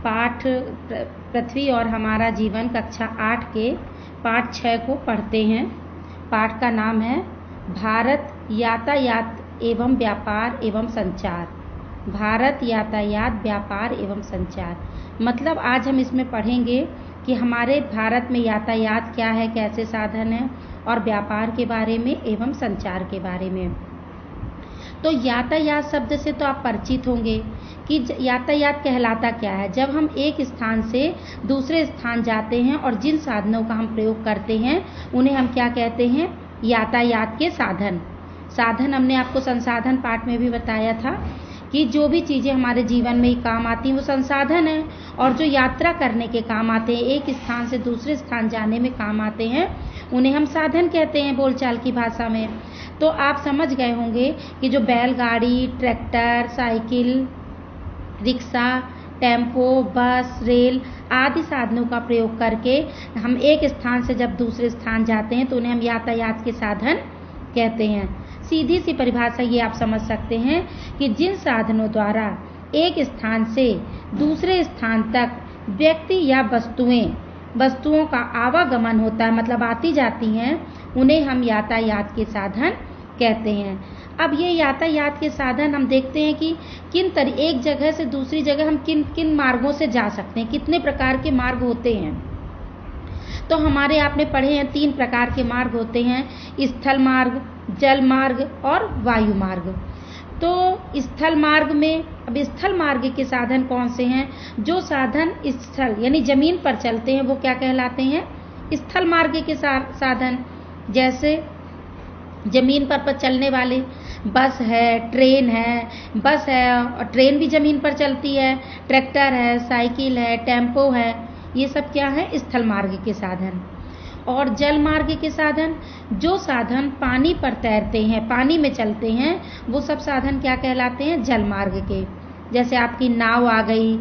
पाठ पृथ्वी और हमारा जीवन कक्षा 8 के पाठ 6 को पढ़ते हैं। पाठ का नाम है भारत यातायात एवं व्यापार एवं संचार। भारत यातायात व्यापार एवं संचार मतलब आज हम इसमें पढ़ेंगे कि हमारे भारत में यातायात क्या है, कैसे साधन है, और व्यापार के बारे में एवं संचार के बारे में। तो यातायात शब्द से तो आप परिचित होंगे कि यातायात कहलाता क्या है। जब हम एक स्थान से दूसरे स्थान जाते हैं और जिन साधनों का हम प्रयोग करते हैं उन्हें हम क्या कहते हैं, यातायात के साधन। साधन हमने आपको संसाधन पाठ में भी बताया था कि जो भी चीज़ें हमारे जीवन में काम आती हैं वो संसाधन है, और जो यात्रा करने के काम आते हैं, एक स्थान से दूसरे स्थान जाने में काम आते हैं, उन्हें हम साधन कहते हैं बोलचाल की भाषा में। तो आप समझ गए होंगे कि जो बैलगाड़ी, ट्रैक्टर, साइकिल, रिक्शा, टेम्पो, बस, रेल आदि साधनों का प्रयोग करके हम एक स्थान से जब दूसरे स्थान जाते हैं तो उन्हें हम यातायात के साधन कहते हैं। सीधी सी परिभाषा ये आप समझ सकते हैं कि जिन साधनों द्वारा एक स्थान से दूसरे स्थान तक व्यक्ति या वस्तुओं का आवागमन होता है, मतलब आती जाती हैं, उन्हें हम यातायात के साधन कहते हैं। अब ये यातायात के साधन हम देखते हैं कि एक जगह से दूसरी जगह हम किन मार्गों से जा सकते हैं, कितने प्रकार के मार्ग होते हैं। तो हमारे आपने पढ़े हैं 3 प्रकार के मार्ग होते हैं, स्थल मार्ग, जल मार्ग और वायु मार्ग। तो स्थल मार्ग में, अब स्थल मार्ग के साधन कौन से हैं? जो साधन स्थल यानी जमीन पर चलते हैं वो क्या कहलाते हैं, स्थल मार्ग के साधन। जैसे जमीन पर चलने वाले बस है, ट्रेन है, बस है और ट्रेन भी जमीन पर चलती है, ट्रैक्टर है, साइकिल है, टेम्पो है, ये सब क्या है, स्थल मार्ग के साधन। और जल मार्ग के साधन, जो साधन पानी पर तैरते हैं, पानी में चलते हैं, वो सब साधन क्या कहलाते हैं, जल मार्ग के। जैसे आपकी नाव आ गई,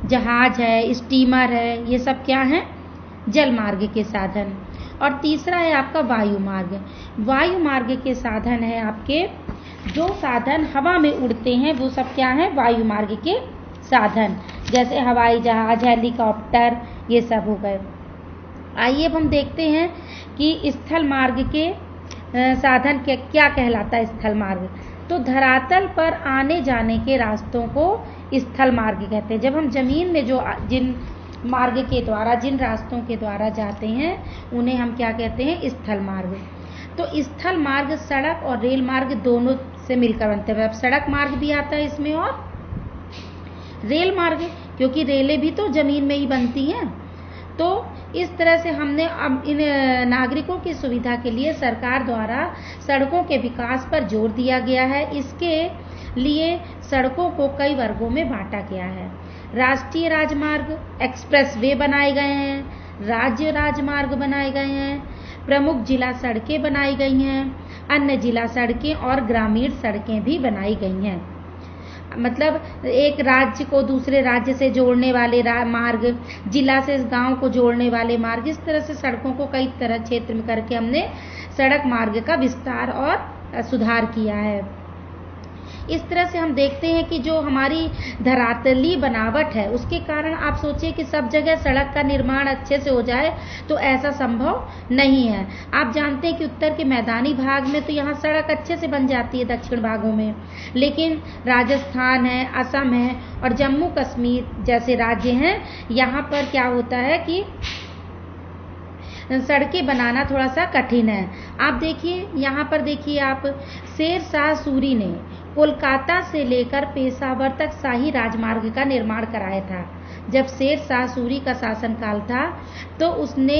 जहाज है, स्टीमर है, ये सब क्या है, जल मार्ग के साधन। और तीसरा है आपका वायु मार्ग। वायु मार्ग के साधन है आपके जो साधन हवा में उड़ते हैं, वो सब क्या है, वायु मार्ग के साधन। जैसे हवाई जहाज, हेलीकॉप्टर, ये सब हो गए। आइए अब हम देखते हैं कि स्थल मार्ग के साधन क्या कहलाता है। स्थल मार्ग तो धरातल पर आने जाने के रास्तों को स्थल मार्ग कहते हैं। जब हम जमीन में जिन मार्ग के द्वारा, जिन रास्तों के द्वारा जाते हैं, उन्हें हम क्या कहते हैं, स्थल मार्ग। तो स्थल मार्ग सड़क और रेल मार्ग दोनों से मिलकर बनते हैं। अब सड़क मार्ग भी आता है इसमें और रेल मार्ग, क्योंकि रेलें भी तो जमीन में ही बनती हैं। तो इस तरह से हमने अब इन नागरिकों की सुविधा के लिए सरकार द्वारा सड़कों के विकास पर जोर दिया गया है। इसके लिए सड़कों को कई वर्गों में बांटा गया है। राष्ट्रीय राजमार्ग, एक्सप्रेस वे बनाए गए हैं, राज्य राजमार्ग बनाए गए हैं, प्रमुख जिला सड़कें बनाई गई हैं, अन्य जिला सड़कें और ग्रामीण सड़कें भी बनाई गई हैं। मतलब एक राज्य को दूसरे राज्य से जोड़ने वाले मार्ग, जिला से गांव को जोड़ने वाले मार्ग, इस तरह से सड़कों को कई तरह क्षेत्र में करके हमने सड़क मार्ग का विस्तार और सुधार किया है। इस तरह से हम देखते हैं कि जो हमारी धरातली बनावट है उसके कारण आप सोचिए कि सब जगह सड़क का निर्माण अच्छे से हो जाए, तो ऐसा संभव नहीं है। आप जानते हैं कि उत्तर के मैदानी भाग में तो यहाँ सड़क अच्छे से बन जाती है, दक्षिण भागों में, लेकिन राजस्थान है, असम है और जम्मू कश्मीर जैसे राज्य हैं, यहाँ पर क्या होता है कि सड़कें बनाना थोड़ा सा कठिन है। आप देखिए, यहाँ पर देखिए आप, शेर शाह सूरी ने कोलकाता से लेकर पेशावर तक शाही राजमार्ग का निर्माण कराया था। जब शेर शाह सूरी का शासनकाल था तो उसने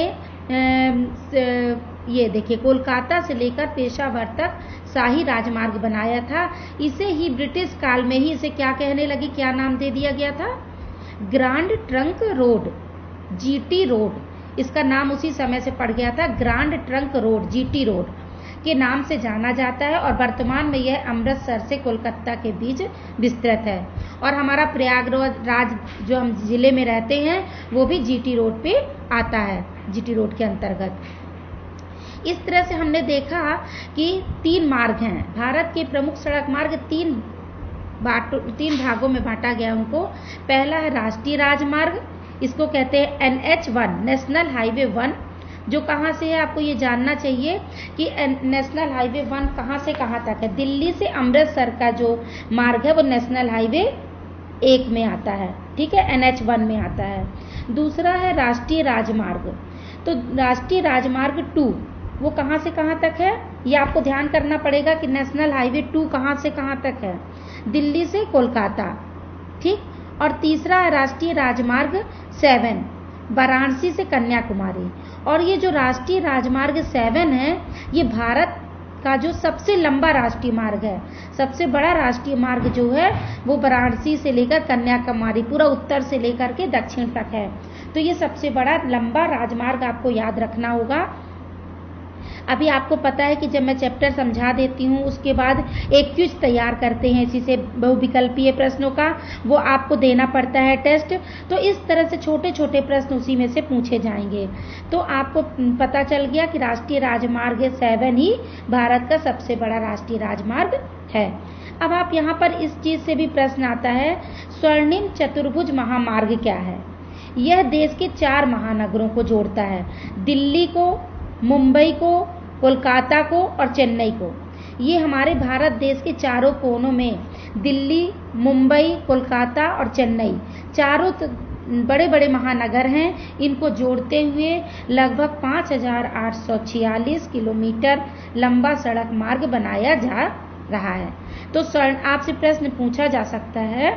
ये देखिए कोलकाता से लेकर पेशावर तक शाही राजमार्ग बनाया था। इसे ही ब्रिटिश काल में ही इसे क्या कहने लगी, क्या नाम दे दिया गया था, grand trunk road, GT road. इसका नाम उसी समय से पड़ गया था, grand trunk road, GT road के नाम से जाना जाता है। और वर्तमान में यह अमृतसर से कोलकाता के बीच विस्तृत है। और हमारा प्रयागराज जो हम जिले में रहते हैं वो भी जीटी रोड पे आता है, जीटी रोड के अंतर्गत। इस तरह से हमने देखा कि 3 मार्ग हैं। भारत के प्रमुख सड़क मार्ग 3 तीन भागों में बांटा गया उनको। पहला है राष्ट्रीय राजमार्ग, इसको कहते हैं NH1 नेशनल हाईवे 1, जो कहाँ से है आपको ये जानना चाहिए कि नेशनल हाईवे 1 कहाँ से कहाँ तक है। दिल्ली से अमृतसर का जो मार्ग है वो नेशनल हाईवे 1 में आता है, ठीक है, NH1 में आता है। दूसरा है राष्ट्रीय राजमार्ग, तो राष्ट्रीय राजमार्ग 2 वो कहाँ से कहाँ तक है, ये आपको ध्यान करना पड़ेगा कि नेशनल हाईवे 2 कहाँ से कहाँ तक है, दिल्ली से कोलकाता, ठीक। और तीसरा है राष्ट्रीय राजमार्ग 7 वाराणसी से कन्याकुमारी। और ये जो राष्ट्रीय राजमार्ग 7 है ये भारत का जो सबसे लंबा राष्ट्रीय मार्ग है, सबसे बड़ा राष्ट्रीय मार्ग जो है वो वाराणसी से लेकर कन्याकुमारी पूरा उत्तर से लेकर के दक्षिण तक है। तो ये सबसे बड़ा लंबा राजमार्ग आपको याद रखना होगा। अभी आपको पता है कि जब मैं चैप्टर समझा देती हूँ उसके बाद एक क्विज तैयार करते हैं इसी से बहुविकल्पीय प्रश्नों का, वो आपको देना पड़ता है टेस्ट। तो इस तरह से छोटे छोटे प्रश्न उसी में से पूछे जाएंगे। तो आपको पता चल गया कि राष्ट्रीय राजमार्ग 7 ही भारत का सबसे बड़ा राष्ट्रीय राजमार्ग है। अब आप यहाँ पर इस चीज से भी प्रश्न आता है, स्वर्णिम चतुर्भुज महामार्ग क्या है। यह देश के 4 महानगरों को जोड़ता है, दिल्ली को, मुंबई को, कोलकाता को और चेन्नई को। ये हमारे भारत देश के चारों कोनों में दिल्ली, मुंबई, कोलकाता और चेन्नई चारों बड़े बड़े महानगर हैं। इनको जोड़ते हुए लगभग 5,846 किलोमीटर लंबा सड़क मार्ग बनाया जा रहा है। तो आपसे प्रश्न पूछा जा सकता है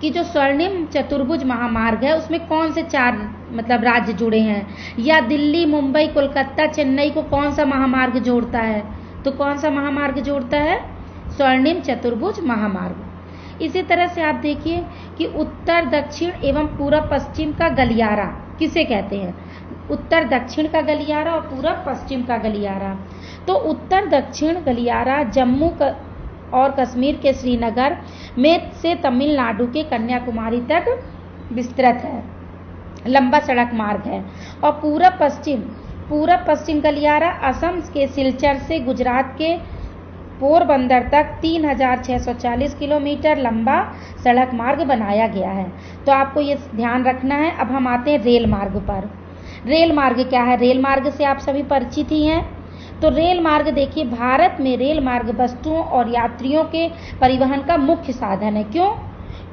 कि जो स्वर्णिम चतुर्भुज महामार्ग है उसमें कौन से 4 मतलब राज्य जुड़े हैं, या दिल्ली, मुंबई, कोलकाता, चेन्नई को कौन सा महामार्ग जोड़ता है। तो कौन सा महामार्ग जोड़ता है, स्वर्णिम चतुर्भुज महामार्ग। इसी तरह से आप देखिए कि उत्तर दक्षिण एवं पूर्व पश्चिम का गलियारा किसे कहते हैं, उत्तर दक्षिण का गलियारा और पूर्व पश्चिम का गलियारा। तो उत्तर दक्षिण गलियारा जम्मू और कश्मीर के श्रीनगर में से तमिलनाडु के कन्याकुमारी तक विस्तृत है, लंबा सड़क मार्ग है। और पूर्व पश्चिम गलियारा असम के सिलचर से गुजरात के पोरबंदर तक 3,640 किलोमीटर लंबा सड़क मार्ग बनाया गया है। तो आपको ये ध्यान रखना है। अब हम आते हैं रेल मार्ग पर। रेल मार्ग क्या है, रेल मार्ग से आप सभी परिचित ही हैं। तो रेल मार्ग देखिए, भारत में रेल मार्ग वस्तुओं और यात्रियों के परिवहन का मुख्य साधन है। क्यों?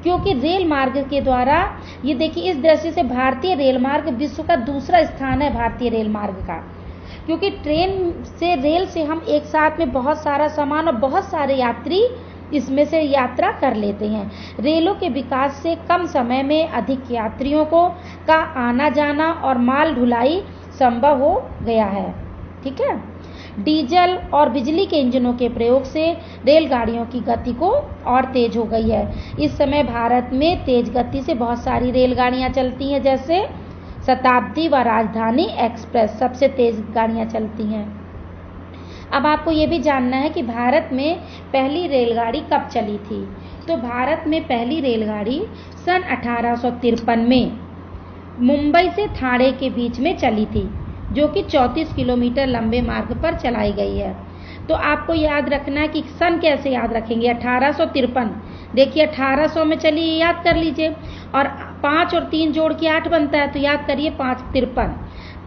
क्योंकि रेल मार्ग के द्वारा, ये देखिए इस दृष्टि से भारतीय रेल मार्ग विश्व का दूसरा स्थान है भारतीय रेल मार्ग का, क्योंकि रेल से हम एक साथ में बहुत सारा सामान और बहुत सारे यात्री इसमें से यात्रा कर लेते हैं। रेलों के विकास से कम समय में अधिक यात्रियों का आना जाना और माल ढुलाई संभव हो गया है, ठीक है। डीजल और बिजली के इंजनों के प्रयोग से रेलगाड़ियों की गति को और तेज हो गई है। इस समय भारत में तेज गति से बहुत सारी रेलगाड़ियां चलती हैं, जैसे शताब्दी व राजधानी एक्सप्रेस सबसे तेज गाड़ियां चलती हैं। अब आपको ये भी जानना है कि भारत में पहली रेलगाड़ी कब चली थी। तो भारत में पहली रेलगाड़ी सन 1853 में मुंबई से ठाणे के बीच में चली थी, जो कि 34 किलोमीटर लंबे मार्ग पर चलाई गई है। तो आपको याद रखना है कि सन कैसे याद रखेंगे, 1853। देखिए 1800 में चली, याद कर लीजिए, और 5 और 3 जोड़ के 8 बनता है, तो याद करिए 553।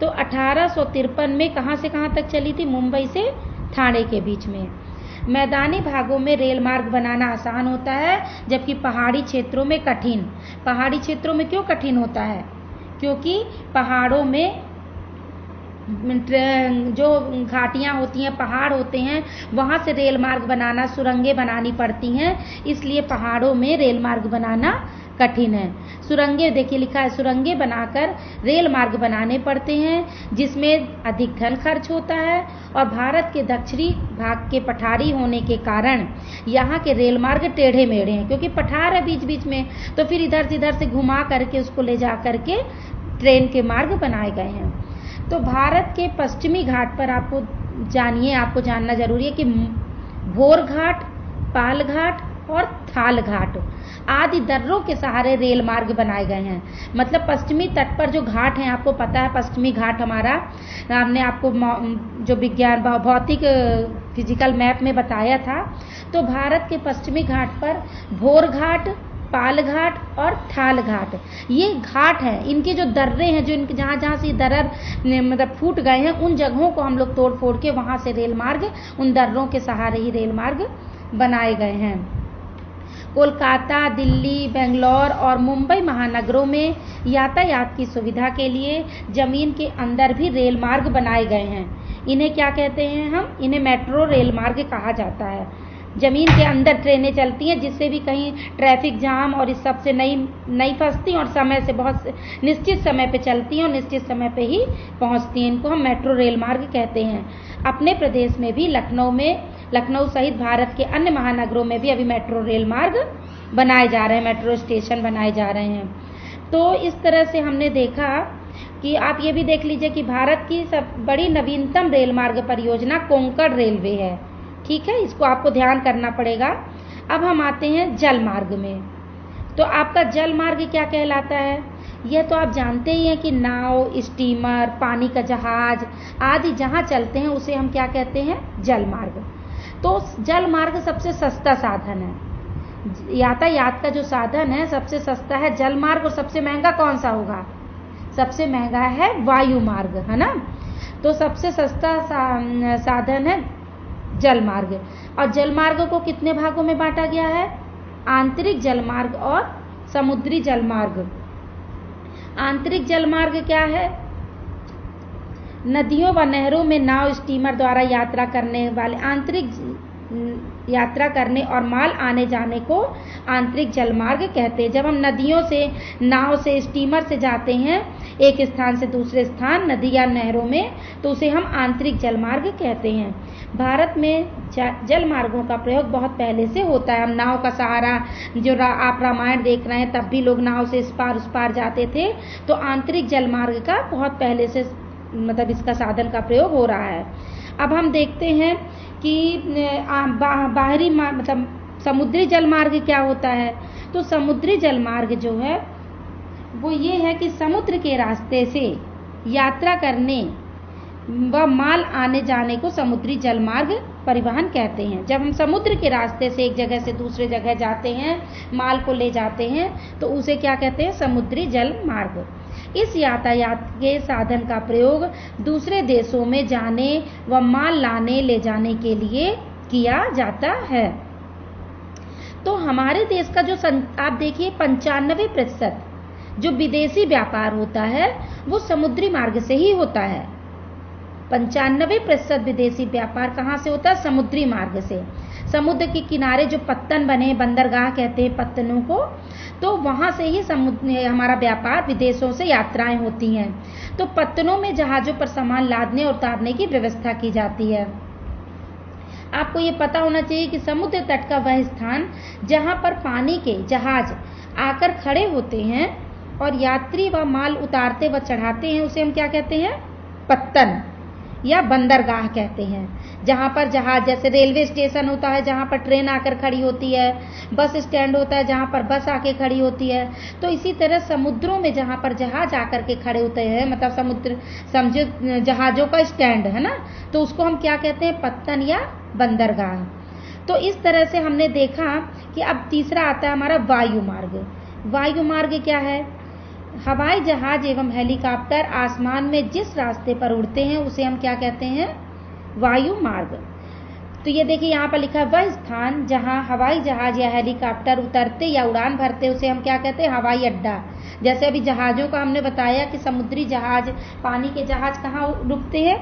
तो 1853 में कहाँ से कहाँ तक चली थी, मुंबई से ठाणे के बीच में। मैदानी भागों में रेल मार्ग बनाना आसान होता है, जबकि पहाड़ी क्षेत्रों में कठिन। पहाड़ी क्षेत्रों में क्यों कठिन होता है, क्योंकि पहाड़ों में जो घाटियां होती हैं, पहाड़ होते हैं, वहां से रेल मार्ग बनाना, सुरंगें बनानी पड़ती हैं, इसलिए पहाड़ों में रेल मार्ग बनाना कठिन है। सुरंगें देखिए लिखा है, सुरंगें बनाकर रेल मार्ग बनाने पड़ते हैं, जिसमें अधिक धन खर्च होता है। और भारत के दक्षिणी भाग के पठारी होने के कारण यहाँ के रेल मार्ग टेढ़े मेढ़े हैं, क्योंकि पठार है बीच बीच में, तो फिर इधर से घुमा करके उसको ले जा करके ट्रेन के मार्ग बनाए गए हैं। तो भारत के पश्चिमी घाट पर आपको जानना जरूरी है कि भोर घाट, पाल घाट और थाल घाट आदि दर्रों के सहारे रेल मार्ग बनाए गए हैं। मतलब पश्चिमी तट पर जो घाट हैं, आपको पता है पश्चिमी घाट हमारा, हमने आपको जो विज्ञान भौतिक फिजिकल मैप में बताया था, तो भारत के पश्चिमी घाट पर भोर घाट, पाल घाट और थाल घाट, ये घाट हैं। इनके जो दर्रे हैं, जो इनके जहाँ जहाँ से दर्र मतलब फूट गए हैं, उन जगहों को हम लोग तोड़ फोड़ के वहाँ से रेल मार्ग, उन दर्रों के सहारे ही रेल मार्ग बनाए गए हैं। कोलकाता, दिल्ली, बेंगलोर और मुंबई महानगरों में यातायात की सुविधा के लिए जमीन के अंदर भी रेल मार्ग बनाए गए हैं। इन्हें क्या कहते हैं हम? इन्हें मेट्रो रेल मार्ग कहा जाता है। जमीन के अंदर ट्रेनें चलती हैं, जिससे भी कहीं ट्रैफिक जाम और इस सब से नहीं फंसती और समय से बहुत निश्चित समय पे चलती हैं और निश्चित समय पे ही पहुंचती हैं। इनको हम मेट्रो रेल मार्ग कहते हैं। अपने प्रदेश में भी लखनऊ सहित भारत के अन्य महानगरों में भी अभी मेट्रो रेल मार्ग बनाए जा रहे हैं, मेट्रो स्टेशन बनाए जा रहे हैं। तो इस तरह से हमने देखा कि आप ये भी देख लीजिए कि भारत की सब बड़ी नवीनतम रेल मार्ग परियोजना कोंकण रेलवे है। ठीक है, इसको आपको ध्यान करना पड़ेगा। अब हम आते हैं जल मार्ग में। तो आपका जल मार्ग क्या कहलाता है? यह तो आप जानते ही हैं कि नाव, स्टीमर, पानी का जहाज आदि जहाँ चलते हैं उसे हम क्या कहते हैं? जल मार्ग। तो जल मार्ग सबसे सस्ता साधन है। यातायात का जो साधन है सबसे सस्ता है जल मार्ग, और सबसे महंगा कौन सा होगा? सबसे महंगा है वायु मार्ग, है ना। तो सबसे सस्ता साधन है जल मार्ग। और जल मार्ग को कितने भागों में बांटा गया है? आंतरिक जल मार्ग और समुद्री जल मार्ग। आंतरिक जल मार्ग क्या है? नदियों व नहरों में नाव, स्टीमर द्वारा यात्रा करने वाले यात्रा करने और माल आने जाने को आंतरिक जल मार्ग कहते हैं। जब हम नदियों से, नाव से, स्टीमर से जाते हैं एक स्थान से दूसरे स्थान, नदी या नहरों में, तो उसे हम आंतरिक जल मार्ग कहते हैं। भारत में जल मार्गों का प्रयोग बहुत पहले से होता है। हम नाव का सहारा, जो आप रामायण देख रहे हैं तब भी लोग नाव से इस पार उस पार जाते थे। तो आंतरिक जल मार्ग का बहुत पहले से मतलब इसका साधन का प्रयोग हो रहा है। अब हम देखते हैं कि बाहरी मतलब समुद्री जल मार्ग क्या होता है। तो समुद्री जल मार्ग जो है वो ये है कि समुद्र के रास्ते से यात्रा करने व माल आने जाने को समुद्री जल मार्ग परिवहन कहते हैं। जब हम समुद्र के रास्ते से एक जगह से दूसरे जगह जाते हैं, माल को ले जाते हैं, तो उसे क्या कहते हैं? समुद्री जल मार्ग। इस यातायात के साधन का प्रयोग दूसरे देशों में जाने व माल लाने ले जाने के लिए किया जाता है। तो हमारे देश का जो आप देखिए 95% जो विदेशी व्यापार होता है वो समुद्री मार्ग से ही होता है। 95% विदेशी व्यापार कहाँ से होता है? समुद्री मार्ग से। समुद्र के किनारे जो पत्तन बने, बंदरगाह कहते हैं पत्तनों को, तो वहाँ से ही हमारा व्यापार, विदेशों से यात्राएं होती हैं। तो पत्तनों में जहाज़ों पर सामान लादने और उतारने की व्यवस्था की जाती है। आपको ये पता होना चाहिए कि समुद्र तट का वह स्थान जहाँ पर पानी के जहाज आकर खड़े होते हैं और यात्री व माल उतारते व चढ़ाते हैं, उसे हम क्या कहते हैं? पत्तन या बंदरगाह कहते हैं। जहाँ पर जहाज, जैसे रेलवे स्टेशन होता है जहाँ पर ट्रेन आकर खड़ी होती है, बस स्टैंड होता है जहाँ पर बस आके खड़ी होती है, तो इसी तरह समुद्रों में जहाँ पर जहाज आकर के खड़े होते हैं, मतलब समुद्र समझो जहाजों का स्टैंड है ना, तो उसको हम क्या कहते हैं? पत्तन या बंदरगाह। तो इस तरह से हमने देखा कि अब तीसरा आता है हमारा वायु मार्ग। वायु मार्ग क्या है? हवाई जहाज एवं हेलीकॉप्टर आसमान में जिस रास्ते पर उड़ते हैं उसे हम क्या कहते हैं? वायु मार्ग। तो ये देखिए यहाँ पर लिखा है वह स्थान जहाँ हवाई जहाज या हेलीकॉप्टर उतरते या उड़ान भरते उसे हम क्या कहते हैं? हवाई अड्डा। जैसे अभी जहाज़ों का हमने बताया कि समुद्री जहाज, पानी के जहाज कहाँ रुकते हैं?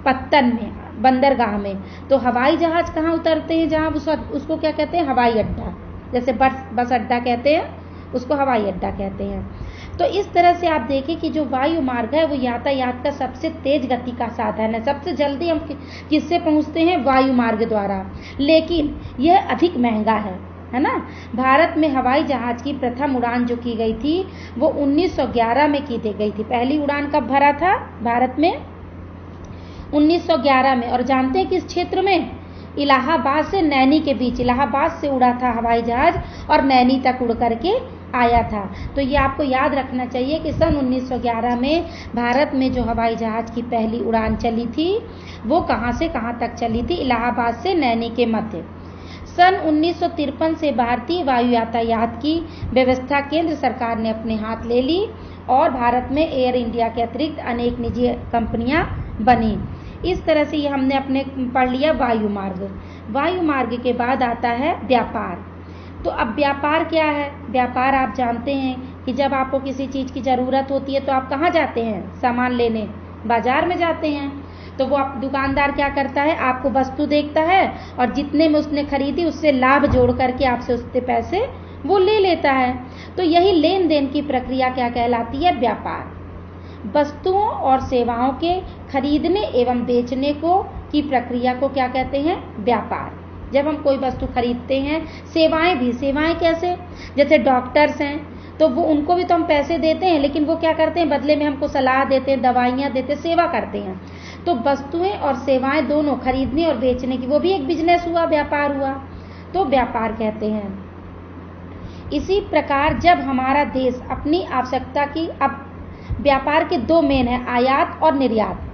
पत्तन में, बंदरगाह में। तो हवाई जहाज कहाँ उतरते हैं? जहाँ उसको क्या कहते हैं? हवाई अड्डा। जैसे बस अड्डा कहते हैं, उसको हवाई अड्डा कहते हैं। तो इस तरह से आप देखें कि जो वायु मार्ग है वो यातायात का सबसे तेज गति का साधन है। सबसे जल्दी हम किससे पहुंचते हैं? वायु मार्ग द्वारा। लेकिन यह अधिक महंगा है ना। भारत में हवाई जहाज की प्रथम उड़ान जो की गई थी वो 1911 में की गई थी। पहली उड़ान कब भरा था भारत में? 1911 में। और जानते हैं किस क्षेत्र में? इलाहाबाद से नैनी के बीच, इलाहाबाद से उड़ा था हवाई जहाज और नैनी तक उड़ करके आया था। तो ये आपको याद रखना चाहिए कि सन 1911 में भारत में जो हवाई जहाज की पहली उड़ान चली थी वो कहाँ से कहाँ तक चली थी, इलाहाबाद से नैनी के मध्य। सन 1953 से भारतीय वायु यातायात की व्यवस्था केंद्र सरकार ने अपने हाथ ले ली और भारत में एयर इंडिया के अतिरिक्त अनेक निजी कंपनियां बनी। इस तरह से ये हमने अपने पढ़ लिया वायु मार्ग। वायु मार्ग के बाद आता है व्यापार। तो अब व्यापार क्या है? व्यापार आप जानते हैं कि जब आपको किसी चीज़ की ज़रूरत होती है तो आप कहाँ जाते हैं सामान लेने? बाजार में जाते हैं। तो वो दुकानदार क्या करता है, आपको वस्तु देखता है और जितने में उसने खरीदी उससे लाभ जोड़ करके आपसे उससे पैसे वो ले लेता है। तो यही लेन देन की प्रक्रिया क्या कहलाती है? व्यापार। वस्तुओं और सेवाओं के खरीदने एवं बेचने को की प्रक्रिया को क्या कहते हैं? व्यापार। जब हम कोई वस्तु खरीदते हैं, सेवाएं भी, सेवाएं कैसे? जैसे डॉक्टर्स हैं तो वो उनको भी तो हम पैसे देते हैं, लेकिन वो क्या करते हैं, बदले में हमको सलाह देते हैं, दवाइयाँ देते हैं, सेवा करते हैं। तो वस्तुएं और सेवाएं दोनों खरीदने और बेचने की, वो भी एक बिजनेस हुआ, व्यापार हुआ, तो व्यापार कहते हैं। इसी प्रकार जब हमारा देश अपनी आवश्यकता की, अब व्यापार के दो मेन है, आयात और निर्यात।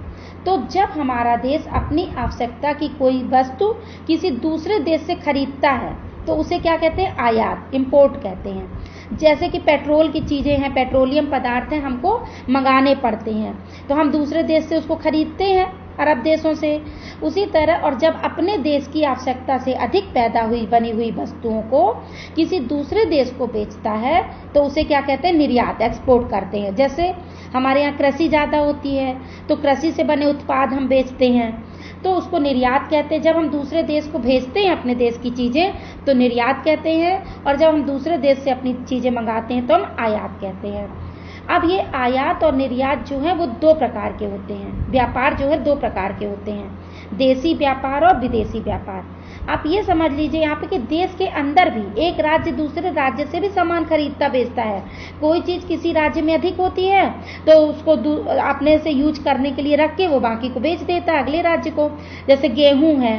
तो जब हमारा देश अपनी आवश्यकता की कोई वस्तु किसी दूसरे देश से खरीदता है तो उसे क्या कहते हैं? आयात, इंपोर्ट कहते हैं। जैसे कि पेट्रोल की चीज़ें हैं, पेट्रोलियम पदार्थ हैं, हमको मंगाने पड़ते हैं तो हम दूसरे देश से उसको खरीदते हैं, अरब देशों से। उसी तरह और जब अपने देश की आवश्यकता से अधिक पैदा हुई बनी हुई वस्तुओं को किसी दूसरे देश को बेचता है तो उसे क्या कहते हैं? निर्यात, एक्सपोर्ट करते हैं। जैसे हमारे यहाँ कृषि ज़्यादा होती है तो कृषि से बने उत्पाद हम बेचते हैं तो उसको निर्यात कहते हैं। जब हम दूसरे देश को भेजते हैं अपने देश की चीज़ें तो निर्यात कहते हैं, और जब हम दूसरे देश से अपनी चीज़ें मंगाते हैं तो हम आयात कहते हैं। अब ये आयात और निर्यात जो है वो दो प्रकार के होते हैं। व्यापार जो है दो प्रकार के होते हैं, देशी व्यापार और विदेशी व्यापार। आप ये समझ लीजिए यहाँ पे कि देश के अंदर भी एक राज्य दूसरे राज्य से भी सामान खरीदता बेचता है। कोई चीज़ किसी राज्य में अधिक होती है तो उसको अपने से यूज करने के लिए रख के वो बाकी को बेच देता है अगले राज्य को। जैसे गेहूँ है,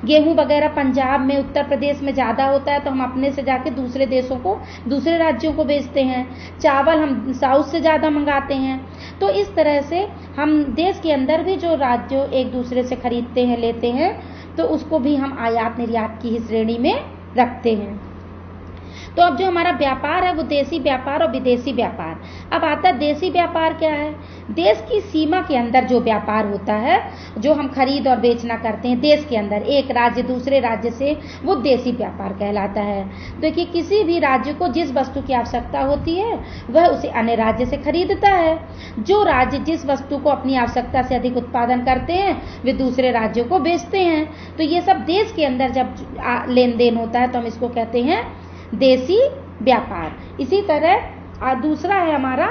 गेहूँ वगैरह पंजाब में, उत्तर प्रदेश में ज़्यादा होता है तो हम अपने से जाके दूसरे देशों को, दूसरे राज्यों को बेचते हैं। चावल हम साउथ से ज़्यादा मंगाते हैं। तो इस तरह से हम देश के अंदर भी जो राज्य एक दूसरे से खरीदते हैं, लेते हैं, तो उसको भी हम आयात निर्यात की ही श्रेणी में रखते हैं। तो अब जो हमारा व्यापार है वो देशी व्यापार और विदेशी व्यापार। अब आता है देशी व्यापार क्या है? देश की सीमा के अंदर जो व्यापार होता है, जो हम खरीद और बेचना करते हैं देश के अंदर, एक राज्य दूसरे राज्य से, वो देशी व्यापार कहलाता है। देखिए किसी भी राज्य को जिस वस्तु की आवश्यकता होती है वह उसे अन्य राज्य से खरीदता है। जो राज्य जिस वस्तु को अपनी आवश्यकता से अधिक उत्पादन करते हैं वे दूसरे राज्यों को बेचते हैं। तो ये सब देश के अंदर जब लेन देन होता है तो हम इसको कहते हैं देशी व्यापार। इसी तरह दूसरा है हमारा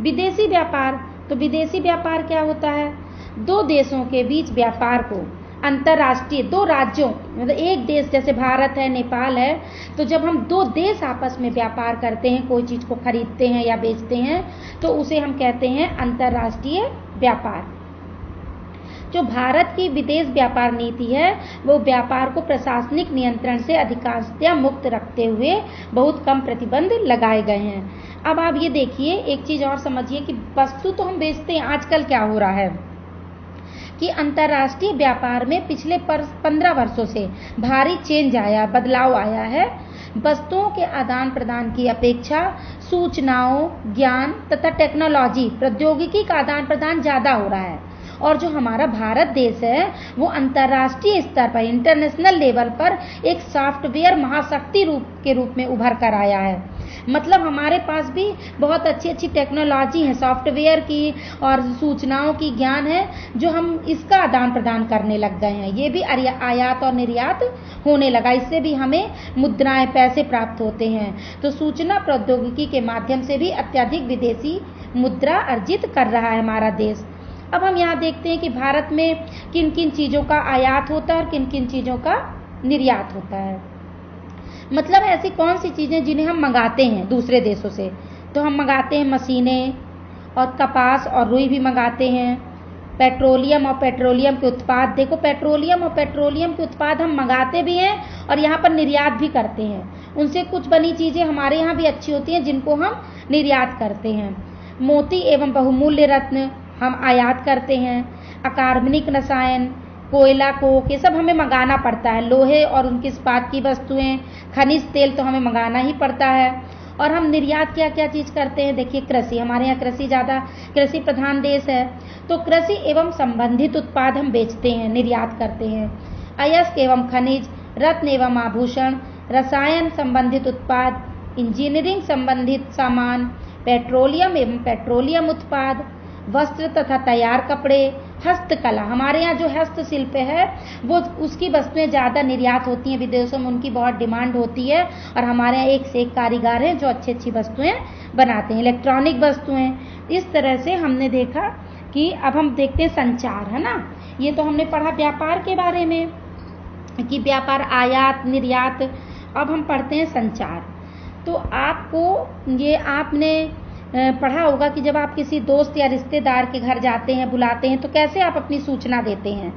विदेशी व्यापार। तो विदेशी व्यापार क्या होता है? दो देशों के बीच व्यापार को अंतर्राष्ट्रीय, दो राज्यों मतलब एक देश जैसे भारत है, नेपाल है, तो जब हम दो देश आपस में व्यापार करते हैं, कोई चीज़ को खरीदते हैं या बेचते हैं तो उसे हम कहते हैं अंतर्राष्ट्रीय व्यापार। जो भारत की विदेश व्यापार नीति है वो व्यापार को प्रशासनिक नियंत्रण से अधिकांशतः मुक्त रखते हुए बहुत कम प्रतिबंध लगाए गए हैं। अब आप ये देखिए, एक चीज़ और समझिए कि वस्तु तो हम बेचते हैं, आजकल क्या हो रहा है कि अंतर्राष्ट्रीय व्यापार में पिछले 15 वर्षों से भारी चेंज आया, बदलाव आया है। वस्तुओं के आदान प्रदान की अपेक्षा सूचनाओं, ज्ञान तथा टेक्नोलॉजी, प्रौद्योगिकी का आदान प्रदान ज़्यादा हो रहा है। और जो हमारा भारत देश है वो अंतर्राष्ट्रीय स्तर पर, इंटरनेशनल लेवल पर एक सॉफ्टवेयर महाशक्ति के रूप में उभर कर आया है। मतलब हमारे पास भी बहुत अच्छी अच्छी टेक्नोलॉजी है, सॉफ्टवेयर की और सूचनाओं की ज्ञान है, जो हम इसका आदान प्रदान करने लग गए हैं। ये भी आयात और निर्यात होने लगा, इससे भी हमें मुद्राएं, पैसे प्राप्त होते हैं। तो सूचना प्रौद्योगिकी के माध्यम से भी अत्यधिक विदेशी मुद्रा अर्जित कर रहा है हमारा देश। अब हम यहाँ देखते हैं कि भारत में किन किन चीज़ों का आयात होता है और किन किन चीज़ों का निर्यात होता है। मतलब ऐसी कौन सी चीज़ें जिन्हें हम मंगाते हैं दूसरे देशों से, तो हम मंगाते हैं मशीनें और कपास और रुई भी मंगाते हैं, पेट्रोलियम और पेट्रोलियम के उत्पाद। देखो पेट्रोलियम और पेट्रोलियम के उत्पाद हम मंगाते भी हैं और यहाँ पर निर्यात भी करते हैं। उनसे कुछ बनी चीज़ें हमारे यहाँ भी अच्छी होती हैं जिनको हम निर्यात करते हैं। मोती एवं बहुमूल्य रत्न हम आयात करते हैं। अकार्बनिक रसायन, कोयला, कोक, ये सब हमें मंगाना पड़ता है। लोहे और उनकी इस्पात की वस्तुएं, खनिज तेल तो हमें मंगाना ही पड़ता है। और हम निर्यात क्या क्या चीज़ करते हैं, देखिए कृषि, हमारे यहाँ कृषि ज़्यादा, कृषि प्रधान देश है, तो कृषि एवं संबंधित उत्पाद हम बेचते हैं, निर्यात करते हैं। अयस्क एवं खनिज, रत्न एवं आभूषण, रसायन संबंधित उत्पाद, इंजीनियरिंग संबंधित सामान, पेट्रोलियम एवं पेट्रोलियम उत्पाद, वस्त्र तथा तैयार कपड़े, हस्तकला, हमारे यहाँ जो हस्तशिल्प है वो उसकी वस्तुएं ज़्यादा निर्यात होती हैं विदेशों में, उनकी बहुत डिमांड होती है और हमारे यहाँ एक से एक कारीगर हैं जो अच्छी अच्छी वस्तुएं बनाते हैं। इलेक्ट्रॉनिक वस्तुएं, इस तरह से हमने देखा कि अब हम देखते हैं संचार, है ना। ये तो हमने पढ़ा व्यापार के बारे में कि व्यापार, आयात, निर्यात। अब हम पढ़ते हैं संचार। तो आपको ये आपने पढ़ा होगा कि जब आप किसी दोस्त या रिश्तेदार के घर जाते हैं, बुलाते हैं, तो कैसे आप अपनी सूचना देते हैं,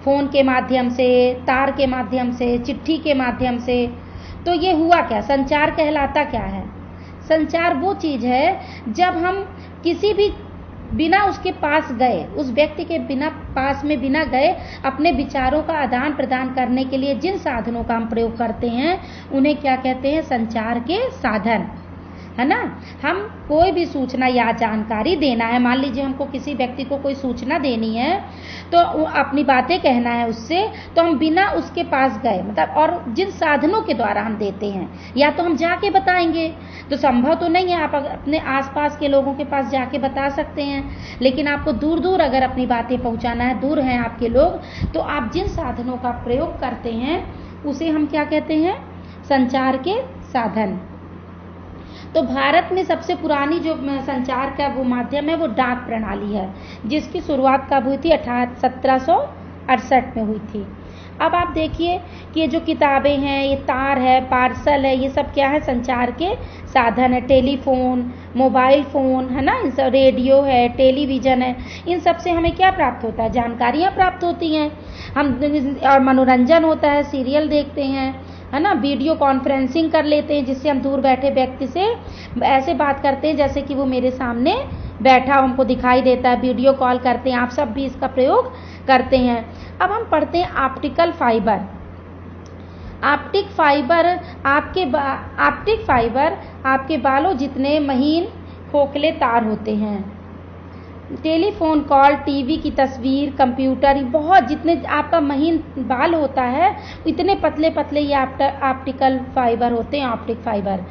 फ़ोन के माध्यम से, तार के माध्यम से, चिट्ठी के माध्यम से। तो ये हुआ क्या, संचार कहलाता क्या है। संचार वो चीज़ है जब हम किसी भी बिना उसके पास गए, उस व्यक्ति के बिना पास में बिना गए अपने विचारों का आदान प्रदान करने के लिए जिन साधनों का हम प्रयोग करते हैं उन्हें क्या कहते हैं, संचार के साधन, है ना। हम कोई भी सूचना या जानकारी देना है, मान लीजिए हमको किसी व्यक्ति को कोई सूचना देनी है तो अपनी बातें कहना है उससे, तो हम बिना उसके पास गए, मतलब, और जिन साधनों के द्वारा हम देते हैं, या तो हम जाके बताएंगे, तो संभव तो नहीं है आप अपने आसपास के लोगों के पास जाके बता सकते हैं, लेकिन आपको दूर दूर अगर अपनी बातें पहुंचाना है, दूर हैं आपके लोग, तो आप जिन साधनों का प्रयोग करते हैं उसे हम क्या कहते हैं, संचार के साधन। तो भारत में सबसे पुरानी जो संचार का वो माध्यम है वो डाक प्रणाली है, जिसकी शुरुआत कब हुई थी, 1768 में हुई थी। अब आप देखिए कि ये जो किताबें हैं, ये तार है, पार्सल है, ये सब क्या है, संचार के साधन है। टेलीफोन, मोबाइल फ़ोन, है ना, इन सब, रेडियो है, टेलीविज़न है, इन सब से हमें क्या प्राप्त होता है, जानकारियाँ प्राप्त होती हैं हम, और मनोरंजन होता है, सीरियल देखते हैं, है ना, वीडियो कॉन्फ्रेंसिंग कर लेते हैं जिससे हम दूर बैठे व्यक्ति से ऐसे बात करते हैं जैसे कि वो मेरे सामने बैठा, हमको दिखाई देता है, वीडियो कॉल करते हैं। आप सब भी इसका प्रयोग करते हैं। अब हम पढ़ते हैं ऑप्टिकल फाइबर। ऑप्टिक फाइबर आपके बालों जितने महीन खोखले तार होते हैं। टेलीफोन कॉल, टीवी की तस्वीर, कंप्यूटर, बहुत जितने आपका महीन बाल होता है इतने पतले पतले ये ऑप्टिकल फाइबर होते हैं, ऑप्टिक फाइबर।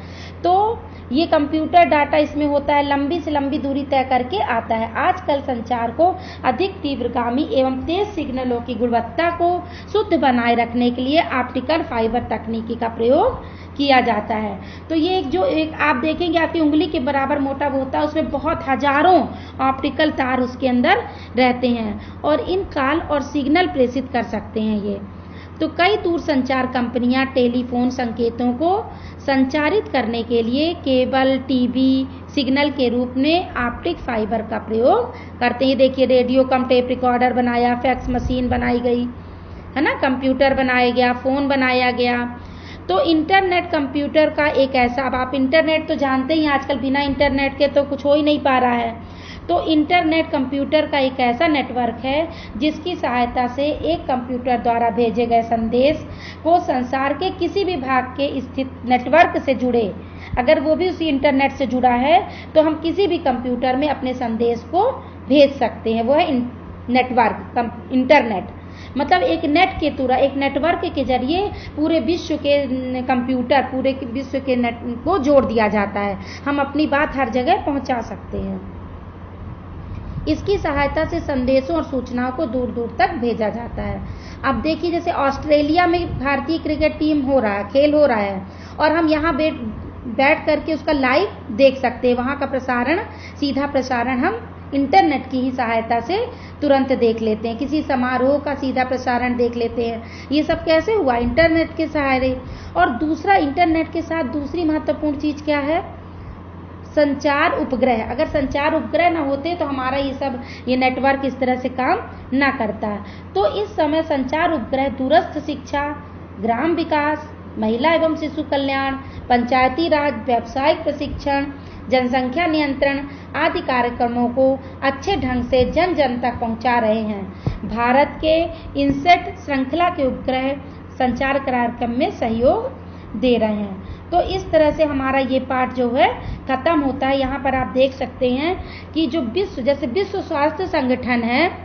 तो ये कंप्यूटर डाटा इसमें होता है, लंबी से लंबी दूरी तय करके आता है। आजकल संचार को अधिक तीव्रगामी एवं तेज सिग्नलों की गुणवत्ता को शुद्ध बनाए रखने के लिए ऑप्टिकल फाइबर तकनीकी का प्रयोग किया जाता है। तो ये एक आप देखेंगे आपकी उंगली के बराबर मोटा होता है, उसमें बहुत हजारों ऑप्टिकल तार उसके अंदर रहते हैं और इन कॉल और सिग्नल प्रेषित कर सकते हैं ये। तो कई दूरसंचार कंपनियां टेलीफोन संकेतों को संचारित करने के लिए केबल टीवी सिग्नल के रूप में ऑप्टिक फाइबर का प्रयोग करते हैं। देखिए रेडियो कम टेप रिकॉर्डर बनाया, फैक्स मशीन बनाई गई, है ना, कंप्यूटर बनाया गया, फ़ोन बनाया गया। तो इंटरनेट कंप्यूटर का एक ऐसा, अब आप इंटरनेट तो जानते ही, आजकल बिना इंटरनेट के तो कुछ हो ही नहीं पा रहा है। तो इंटरनेट कंप्यूटर का एक ऐसा नेटवर्क है जिसकी सहायता से एक कंप्यूटर द्वारा भेजे गए संदेश को संसार के किसी भी भाग के स्थित नेटवर्क से जुड़े, अगर वो भी उसी इंटरनेट से जुड़ा है तो हम किसी भी कंप्यूटर में अपने संदेश को भेज सकते हैं। वो है नेटवर्क, इंटरनेट, मतलब एक नेट के तुरा, एक नेटवर्क के जरिए पूरे विश्व के कंप्यूटर, पूरे विश्व के नेट को जोड़ दिया जाता है। हम अपनी बात हर जगह पहुंचा सकते हैं। इसकी सहायता से संदेशों और सूचनाओं को दूर दूर तक भेजा जाता है। अब देखिए जैसे ऑस्ट्रेलिया में भारतीय क्रिकेट टीम हो रहा है, खेल हो रहा है, और हम यहाँ बैठ करके उसका लाइव देख सकते हैं। वहाँ का प्रसारण, सीधा प्रसारण हम इंटरनेट की ही सहायता से तुरंत देख लेते हैं। किसी समारोह का सीधा प्रसारण देख लेते हैं। ये सब कैसे हुआ? इंटरनेट के सहारे। और दूसरा, इंटरनेट के साथ दूसरी महत्वपूर्ण चीज़ क्या है? संचार उपग्रह, अगर संचार उपग्रह ना होते तो हमारा ये नेटवर्क इस तरह से काम ना करता। तो इस समय संचार उपग्रह दूरस्थ शिक्षा, ग्राम विकास, महिला एवं शिशु कल्याण, पंचायती राज, व्यावसायिक प्रशिक्षण, जनसंख्या नियंत्रण आदि कार्यक्रमों को अच्छे ढंग से जन जन तक पहुंचा रहे हैं। भारत के इनसेट श्रृंखला के उपग्रह संचार कार्यक्रम में सहयोग दे रहे हैं। तो इस तरह से हमारा ये पाठ जो है खत्म होता है। यहाँ पर आप देख सकते हैं कि जो जैसे विश्व स्वास्थ्य संगठन है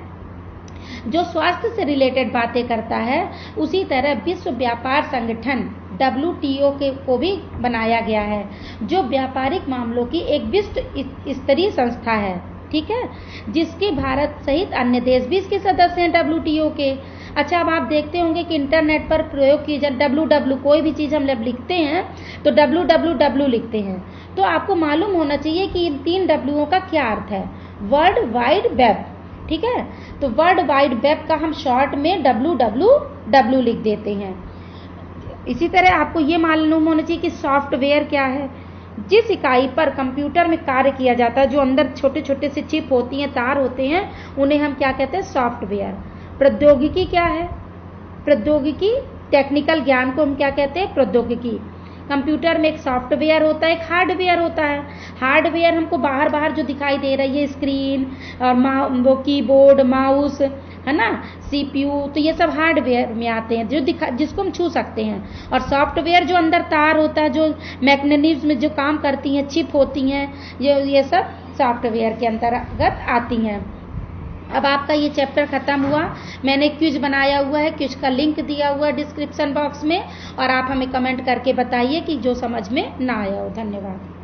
जो स्वास्थ्य से रिलेटेड बातें करता है, उसी तरह विश्व व्यापार संगठन WTO को भी बनाया गया है, जो व्यापारिक मामलों की एक विश्व स्तरीय संस्था है, ठीक है, जिसके भारत सहित अन्य देश भी इसके सदस्य हैं WTO के। अच्छा, अब आप देखते होंगे कि इंटरनेट पर प्रयोग किए जाए www, कोई भी चीज़ हम जब लिखते हैं तो www लिखते हैं, तो आपको मालूम होना चाहिए कि इन 3 W का क्या अर्थ है। वर्ल्ड वाइड वेब, ठीक है, तो वर्ल्ड वाइड वेब का हम शॉर्ट में www लिख देते हैं। इसी तरह आपको ये मालूम होना चाहिए कि सॉफ्टवेयर क्या है। जिस इकाई पर कंप्यूटर में कार्य किया जाता है, जो अंदर छोटे छोटे से चिप होती हैं, तार होते हैं, उन्हें हम क्या कहते हैं, सॉफ्टवेयर। प्रौद्योगिकी क्या है, प्रौद्योगिकी टेक्निकल ज्ञान को हम क्या कहते हैं, प्रौद्योगिकी। कंप्यूटर में एक सॉफ्टवेयर होता है, एक हार्डवेयर होता है। हार्डवेयर हमको बाहर जो दिखाई दे रही है, स्क्रीन और वो कीबोर्ड, माउस, है ना, CPU, तो ये सब हार्डवेयर में आते हैं, जिसको हम छू सकते हैं। और सॉफ्टवेयर जो अंदर तार होता है, जो मैकेनिज्म में जो काम करती हैं, चिप होती हैं, ये सब सॉफ्टवेयर के अंतर्गत आती हैं। अब आपका ये चैप्टर खत्म हुआ। मैंने क्विज बनाया हुआ है, क्विज का लिंक दिया हुआ है डिस्क्रिप्शन बॉक्स में, और आप हमें कमेंट करके बताइए कि जो समझ में ना आया हो। धन्यवाद।